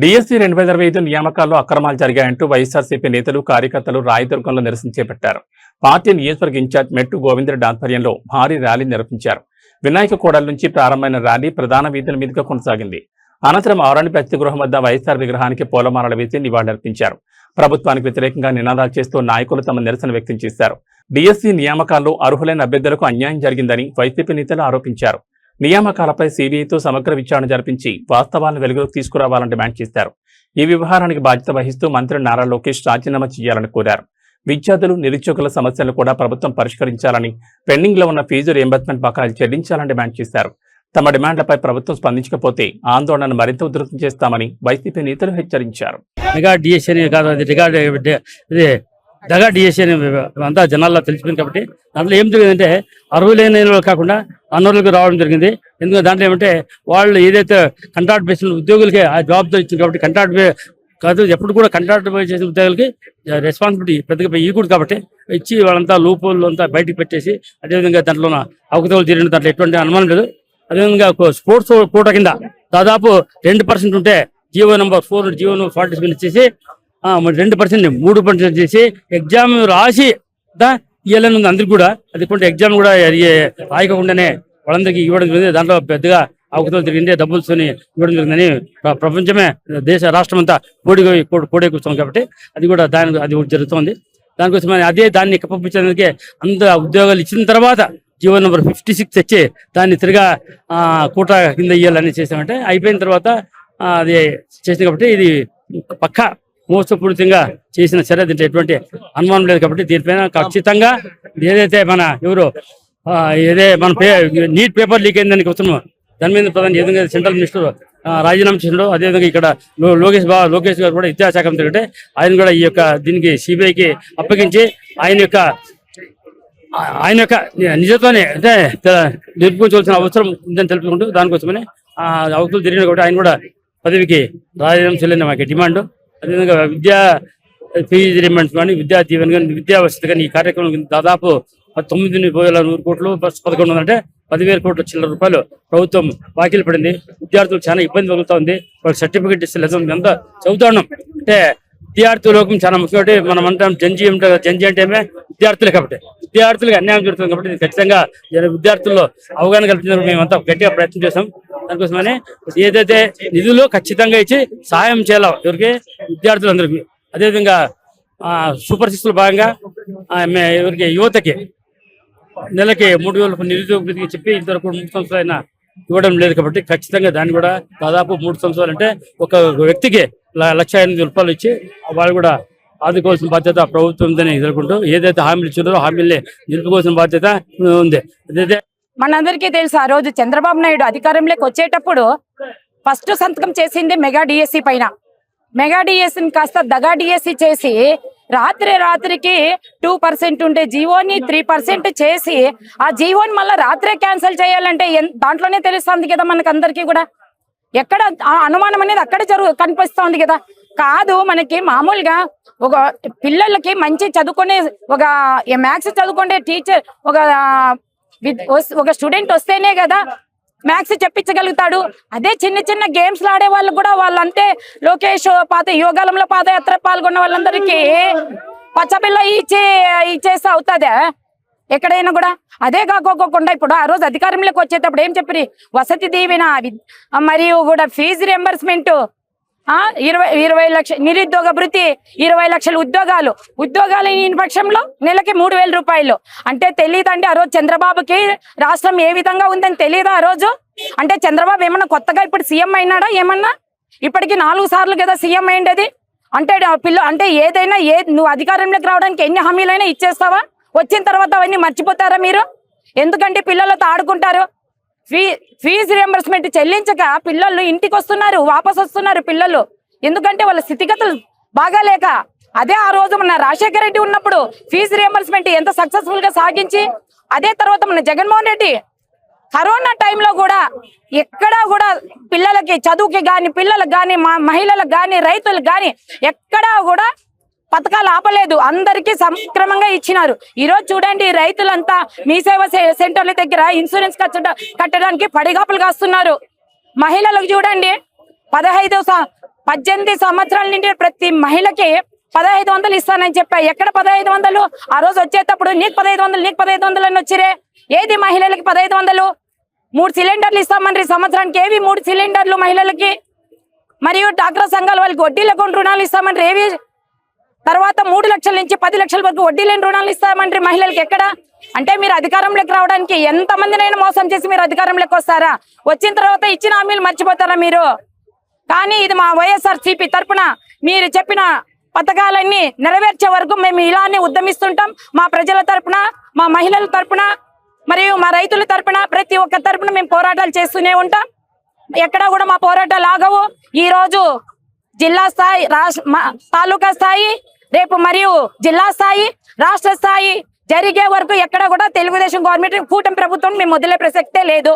DSC 2025 నియామకాల్లో అక్రమాలు జరిగాయంటూ వైఎస్ఆర్సీపీ నేతలు కార్యకర్తలు రాయదుర్గంలో నిరసన చేపట్టారు. పార్టీ నియోజకవర్గ ఇన్ఛార్జ్ మెట్టు గోవిందరెడ్డి ఆధ్వర్యంలో భారీ ర్యాలీ నిర్వహించారు. వినాయక కూడలి నుంచి ప్రారంభమైన ర్యాలీ ప్రధాన వీధుల మీదుగా కొనసాగింది. అనంతరం ఆరణి అతిథి గృహం వద్ద వైఎస్ఆర్ విగ్రహానికి పూలమాలలు వేసి నివాళులర్పించారు. ప్రభుత్వానికి వ్యతిరేకంగా నినాదాలు చేస్తూ నాయకులు తమ నిరసన వ్యక్తం చేశారు. డిఎస్సి నియామకాల్లో అర్హులైన అభ్యర్థులకు అన్యాయం జరిగిందని వైసీపీ నేతలు ఆరోపించారు. నియామకాలపై సిబిఐతో సమగ్ర విచారణ జరిపించి వాస్తవాలను వెలుగులోకి తీసుకురావాలని డిమాండ్ చేశారు. ఈ వ్యవహారానికి బాధ్యత వహిస్తూ మంత్రి నారా లోకేష్ రాజీనామా చేయాలని కోరారు. విద్యార్థులు, నిరుద్యోగుల సమస్యలను కూడా ప్రభుత్వం పరిష్కరించాలని, పెండింగ్ లో ఉన్న ఫీజు రియంబర్స్మెంట్ బకాయిలు చెల్లించాలని డిమాండ్ చేశారు. తమ డిమాండ్లపై ప్రభుత్వం స్పందించకపోతే ఆందోళనను మరింత ఉధృతం చేస్తామని వైసీపీ నేతలు హెచ్చరించారు. దగా డిఎస్సీ అని అంతా జనాల్లో తెలిసిపోయింది కాబట్టి దాంట్లో ఏం జరిగిందంటే అర్హులైన కాకుండా అనర్హులకు రావడం జరిగింది. ఎందుకంటే దాంట్లో ఏమంటే వాళ్ళు ఏదైతే కంట్రాక్ట్ బేసిన ఉద్యోగులకి ఆ జవాబుదారీ ఇచ్చింది కాబట్టి కంట్రాక్ట్ కాదు ఎప్పుడు కూడా కంట్రాక్ట్ చేసిన ఉద్యోగులకి రెస్పాన్సిబిలిటీ పెద్దగా ఇవ్వకూడదు కాబట్టి ఇచ్చి వాళ్ళంతా లూపోళ్ళు అంతా బయటకు పెట్టేసి అదేవిధంగా దాంట్లో అవకతవకలు జరిగిన దాంట్లో ఎటువంటి అనుమానం లేదు. అదేవిధంగా స్పోర్ట్స్ కోటా కింద దాదాపు 2% ఉంటే జీవో నెంబర్ 4 జీవో నెంబర్ 47 ఇచ్చేసి 2% 3% చేసి ఎగ్జామ్ రాసి ఇవ్వాలని ఉంది అందరికి కూడా. అది కొంచెం ఎగ్జామ్ కూడా రాయకుండానే వాళ్ళందరికీ ఇవ్వడం జరిగింది. దాంట్లో పెద్దగా అవకతవకలు జరిగింది, డబ్బులతోని ఇవ్వడం జరిగిందని ప్రపంచమే రాష్ట్రం అంతా కోడే కూర్చోం కాబట్టి అది కూడా అది జరుగుతుంది. దానికోసం దాన్ని కప్పించడానికి అంత ఉద్యోగాలు ఇచ్చిన తర్వాత జీవో నెంబర్ 56 తెచ్చి దాన్ని తిరిగా కోటా కింద ఇవ్వాలని చేసామంటే అయిపోయిన తర్వాత అది చేసింది కాబట్టి ఇది పక్కా మోసపూరితంగా చేసిన చర్య. దీంట్లో ఎటువంటి అనుమానం లేదు కాబట్టి దీనిపైన ఖచ్చితంగా ఏదైతే మన నీట్ పేపర్ లీక్ అయిందని వస్తున్నాం దాని మీద ప్రధాని ఏదైనా సెంట్రల్ మినిస్టర్ రాజీనామా చేసినాడు. అదేవిధంగా ఇక్కడ లోకేష్ గారు కూడా విద్యాశాఖ మంత్రి అంటే ఆయన కూడా ఈ యొక్క దీనికి సిబిఐకి అప్పగించి ఆయన యొక్క నిజత్వాన్ని అంటే నిరూపించవలసిన అవసరం ఉందని తెలుపుకుంటూ దానికోసమని అవకతవకలు జరిగిన కాబట్టి ఆయన కూడా పదవికి రాజీనామా చేయాలని మాకు డిమాండ్. అదేవిధంగా విద్యా ఫీజు రియంబర్స్మెంట్ కానీ విద్యా దీవెన కానీ విద్యా వసతి కానీ ఈ కార్యక్రమం దాదాపు 9,100 కోట్లు ప్లస్ 11 అంటే 10,000 కోట్ల చిల్లర రూపాయలు ప్రభుత్వం బాకీలు పడింది. విద్యార్థులు చాలా ఇబ్బంది కలుగుతా ఉంది. వాళ్ళకి సర్టిఫికేట్ ఇస్తే ఎంత చదువుతా ఉన్నాం అంటే విద్యార్థుల లోకం చాలా ముఖ్యమంటే మనం అంటాం జంజీ అంటే విద్యార్థులే కాబట్టి విద్యార్థులకు అన్యాయం జరుగుతుంది కాబట్టి ఖచ్చితంగా విద్యార్థుల్లో అవగాహన కల్పించడానికి మేమంతా గట్టిగా ప్రయత్నం చేస్తాం. దానికోసమని ఏదైతే నిధులు ఖచ్చితంగా ఇచ్చి సహాయం చేయాలి ఎవరికి విద్యార్థులందరికీ. అదేవిధంగా సూపర్ 6 లో భాగంగా ఎవరికి యువతకి నెలకి 3,000 నిరుద్యోగ వృత్తికి చెప్పి ఇంతవరకు 3 సంవత్సరాలు అయినా ఇవ్వడం లేదు కాబట్టి ఖచ్చితంగా దాన్ని కూడా దాదాపు 3 సంవత్సరాలు అంటే ఒక వ్యక్తికి 1,08,000 రూపాయలు ఇచ్చి వాళ్ళు కూడా ఆదుకోవాల్సిన బాధ్యత ప్రభుత్వం ఉందని ఎదుర్కొంటూ ఏదైతే హామీలు ఇచ్చారో హామీల్ని నిలుపుకోవాల్సిన బాధ్యత ఉంది. అదైతే మనందరికీ తెలుసు ఆ రోజు చంద్రబాబు నాయుడు అధికారంలోకి వచ్చేటప్పుడు ఫస్ట్ సంతకం చేసింది మెగా డిఎస్సి పైన. మెగా డిఎస్సిని కాస్త దగా డిఎస్సి చేసి రాత్రికి 2% ఉండే జీవోని 3% చేసి ఆ జీవోని మళ్ళీ రాత్రే క్యాన్సిల్ చేయాలంటే దాంట్లోనే తెలుస్తుంది కదా మనకు అందరికీ కూడా. ఎక్కడ అనుమానం అనేది అక్కడ కనిపిస్తుంది కదా. కాదు మనకి మామూలుగా ఒక పిల్లలకి మంచి చదువుకునే ఒక మ్యాథ్స్ చదువుకునే టీచర్ ఒక స్టూడెంట్ వస్తేనే కదా మ్యాథ్స్ చెప్పించగలుగుతాడు. అదే చిన్న గేమ్స్ ఆడే వాళ్ళు కూడా వాళ్ళంటే లోకేష్ యోగాలంలో పాదయాత్ర పాల్గొన్న వాళ్ళందరికీ పచ్చబిల్ల ఇచ్చేసి అవుతుందా ఎక్కడైనా కూడా. అదే కాకోకుండా ఇప్పుడు ఆ రోజు అధికారంలోకి వచ్చేటప్పుడు ఏం చెప్పి వసతి దీవెన మరియు కూడా ఫీజు రియంబర్స్మెంట్ 20 లక్షల నిరుద్యోగ భృతి 20 లక్షల ఉద్యోగాలు ఈ పక్షంలో నెలకి 3,000 రూపాయలు అంటే తెలియదండి. ఆ రోజు చంద్రబాబుకి రాష్ట్రం ఏ విధంగా ఉందని తెలియదా ఆ రోజు? అంటే చంద్రబాబు ఏమన్నా కొత్తగా ఇప్పుడు సీఎం అయినాడా ఏమన్నా? ఇప్పటికి 4 సార్లు కదా సీఎం అయింది. అంటే ఏదైనా నువ్వు అధికారంలోకి రావడానికి ఎన్ని హామీలైనా ఇచ్చేస్తావా? వచ్చిన తర్వాత అవన్నీ మర్చిపోతారా మీరు? ఎందుకంటే పిల్లలతో ఆడుకుంటారు. ఫీజు రియంబర్స్మెంట్ చెల్లించక పిల్లలు ఇంటికి వాపస్ వస్తున్నారు పిల్లలు. ఎందుకంటే వాళ్ళ స్థితిగతులు బాగాలేక. అదే ఆ రోజు మన రాజశేఖర రెడ్డి ఉన్నప్పుడు ఫీజు రియంబర్స్మెంట్ ఎంత సక్సెస్ఫుల్ గా సాగించి అదే తర్వాత మన జగన్మోహన్ రెడ్డి కరోనా టైంలో కూడా ఎక్కడా కూడా పిల్లలకి చదువుకి కానీ పిల్లలకు కానీ మహిళలకు కానీ రైతులకు కానీ ఎక్కడా కూడా పథకాలు ఆపలేదు. అందరికీ సక్రమంగా ఇచ్చినారు. ఈ రోజు చూడండి రైతులంతా మీ సేవ సెంటర్ల దగ్గర ఇన్సూరెన్స్ కట్టడానికి పడిగాపులు కాస్తున్నారు. మహిళలకు చూడండి 18 సంవత్సరాల నుండి ప్రతి మహిళకి 1500 ఇస్తానని చెప్పా. ఎక్కడ 1500? ఆ రోజు వచ్చేటప్పుడు నీకు 1500 నీకు 1500 అని వచ్చిరే. ఏది మహిళలకి 1500? 3 సిలిండర్లు ఇస్తామని సంవత్సరానికి. ఏవి 3 సిలిండర్లు మహిళలకి? మరియు డాక్టర్ సంఘాల వాళ్ళకి వడ్డీ లేకుండా రుణాలు ఇస్తామని ఏవి? తర్వాత 3 లక్షల నుంచి 10 లక్షల వరకు వడ్డీ లేని రుణాలు ఇస్తామంటారు మహిళలకు. ఎక్కడ? అంటే మీరు అధికారంలోకి రావడానికి ఎంతమందినైనా మోసం చేసి మీరు అధికారంలోకి వస్తారా? వచ్చిన తర్వాత ఇచ్చిన హామీలు మర్చిపోతారా మీరు? కానీ ఇది మా వైఎస్ఆర్సీపీ తరపున మీరు చెప్పిన పథకాలన్నీ నెరవేర్చే వరకు మేము ఇలానే ఉద్యమిస్తుంటాం. మా ప్రజల తరపున, మా మహిళల తరపున, మరియు మా రైతుల తరపున, ప్రతి ఒక్క తరపున మేము పోరాటాలు చేస్తూనే ఉంటాం. ఎక్కడా కూడా మా పోరాటాలు ఆగవు. ఈ రోజు జిల్లా స్థాయి, తాలూకా స్థాయి, రేపు మరియు జిల్లా స్థాయి, రాష్ట్ర స్థాయి జరిగే వరకు ఎక్కడ కూడా తెలుగుదేశం గవర్నమెంట్, కూటమి ప్రభుత్వం మేము వదిలే ప్రసక్తే లేదు.